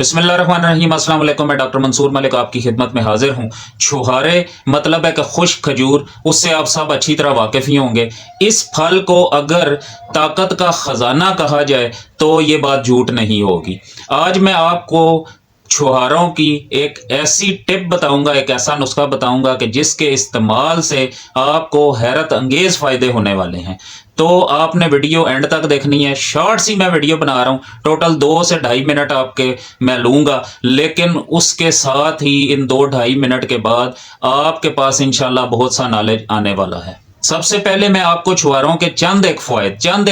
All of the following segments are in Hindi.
बिस्मिल्लाहिर्रहमानिर्रहीम। अस्सलाम वालेकुम। मैं डॉक्टर मंसूर मलिक आपकी खिदमत में हाजिर हूँ। छुहारे मतलब है कि खुश्क खजूर, उससे आप सब अच्छी तरह वाकिफ़ ही होंगे। इस फल को अगर ताकत का ख़जाना कहा जाए तो ये बात झूठ नहीं होगी। आज मैं आपको छुहारों की एक ऐसी टिप बताऊंगा, एक ऐसा नुस्खा बताऊंगा कि जिसके इस्तेमाल से आपको हैरत अंगेज फ़ायदे होने वाले हैं। तो आपने वीडियो एंड तक देखनी है। शॉर्ट्स ही मैं वीडियो बना रहा हूँ, टोटल 2 से ढाई मिनट आपके मैं लूँगा, लेकिन उसके साथ ही इन 2-2.5 मिनट के बाद आपके पास इंशाल्लाह बहुत सा नॉलेज आने वाला है। सबसे पहले मैं आपको छुहारों के चंद एक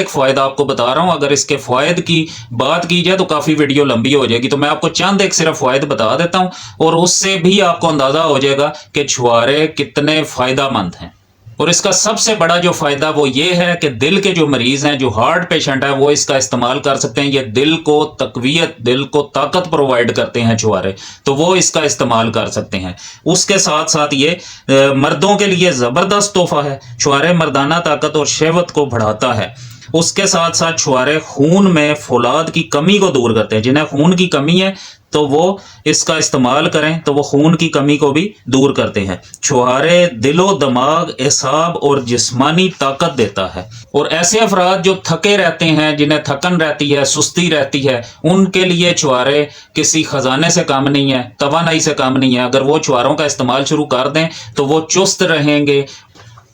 फ़ायद आपको बता रहा हूं। अगर इसके फ़ायद की बात की जाए तो काफ़ी वीडियो लंबी हो जाएगी, तो मैं आपको चंद एक सिर्फ फ़ायद बता देता हूं और उससे भी आपको अंदाज़ा हो जाएगा कि छुहारे कितने फ़ायदेमंद हैं। और इसका सबसे बड़ा जो फ़ायदा वो ये है कि दिल के जो मरीज़ हैं, जो हार्ट पेशेंट है, वो इसका इस्तेमाल कर सकते हैं। ये दिल को तक़वियत, दिल को ताकत प्रोवाइड करते हैं छुहारे, तो वो इसका इस्तेमाल कर सकते हैं। उसके साथ साथ ये मर्दों के लिए ज़बरदस्त तोहफ़ा है। छुहारे मर्दाना ताकत और शहवत को बढ़ाता है। उसके साथ साथ छुहारे खून में फौलाद की कमी को दूर करते हैं। जिन्हें खून की कमी है तो वो इसका इस्तेमाल करें तो वो खून की कमी को भी दूर करते हैं। छुहारे दिलो दिमाग, एसाब और जिस्मानी ताकत देता है। और ऐसे अफराद जो थके रहते हैं, जिन्हें थकन रहती है, सुस्ती रहती है, उनके लिए छुहारे किसी खजाने से काम नहीं है, तवानाई से काम नहीं है। अगर वो छुहारों का इस्तेमाल शुरू कर दें तो वो चुस्त रहेंगे।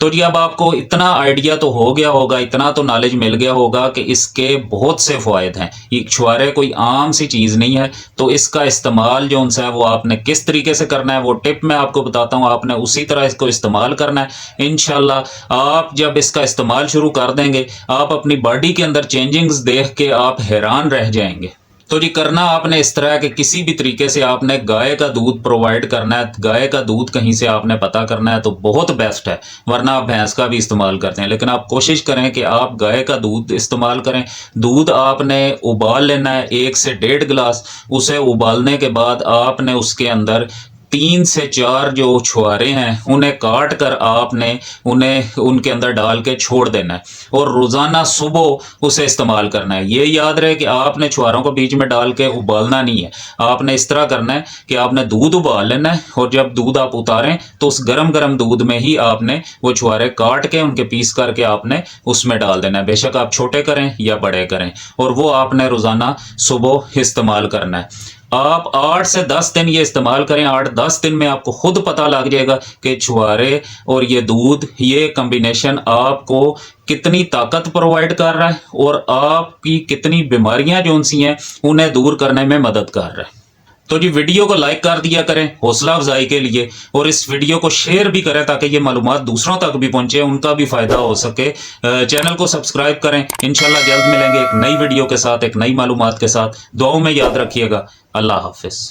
तो जी अब आपको इतना आइडिया तो हो गया होगा, इतना तो नॉलेज मिल गया होगा कि इसके बहुत से फ़ायदे हैं। ये छुहारे कोई आम सी चीज़ नहीं है, तो इसका इस्तेमाल जो उनसे है वो आपने किस तरीके से करना है वो टिप मैं आपको बताता हूँ। आपने उसी तरह इसको इस्तेमाल करना है। इंशाल्लाह आप जब इसका इस्तेमाल शुरू कर देंगे, आप अपनी बॉडी के अंदर चेंजिंग्स देख के आप हैरान रह जाएंगे। तो जी करना आपने इस तरह के किसी भी तरीके से आपने गाय का दूध प्रोवाइड करना है। गाय का दूध कहीं से आपने पता करना है तो बहुत बेस्ट है, वरना आप भैंस का भी इस्तेमाल करते हैं, लेकिन आप कोशिश करें कि आप गाय का दूध इस्तेमाल करें। दूध आपने उबाल लेना है 1 से 1.5 गिलास। उसे उबालने के बाद आपने उसके अंदर 3 से 4 जो छुहारे हैं उन्हें काट कर आपने उन्हें उनके अंदर डाल के छोड़ देना है और रोज़ाना सुबह उसे इस्तेमाल करना है। ये याद रहे कि आपने छुहारों को बीच में डाल के उबालना नहीं है। आपने इस तरह करना है कि आपने दूध उबाल लेना है और जब दूध आप उतारें तो उस गरम गरम दूध में ही आपने वो छुहारे काट के उनके पीस करके आपने उसमें डाल देना है। बेशक आप छोटे करें या बड़े करें, और वो आपने रोज़ाना सुबह इस्तेमाल करना है। आप 8 से 10 दिन ये इस्तेमाल करें। 8-10 दिन में आपको खुद पता लग जाएगा कि छुहारे और ये दूध, ये कॉम्बिनेशन आपको कितनी ताकत प्रोवाइड कर रहा है और आपकी कितनी बीमारियां जो उनसी हैं उन्हें दूर करने में मदद कर रहा है। तो जी वीडियो को लाइक कर दिया करें हौसला अफजाई के लिए, और इस वीडियो को शेयर भी करें ताकि ये मालूमात दूसरों तक भी पहुंचे, उनका भी फ़ायदा हो सके। चैनल को सब्सक्राइब करें। इंशाल्लाह जल्द मिलेंगे एक नई वीडियो के साथ, एक नई मालूमात के साथ। दुआओं में याद रखिएगा। अल्लाह हाफिज़।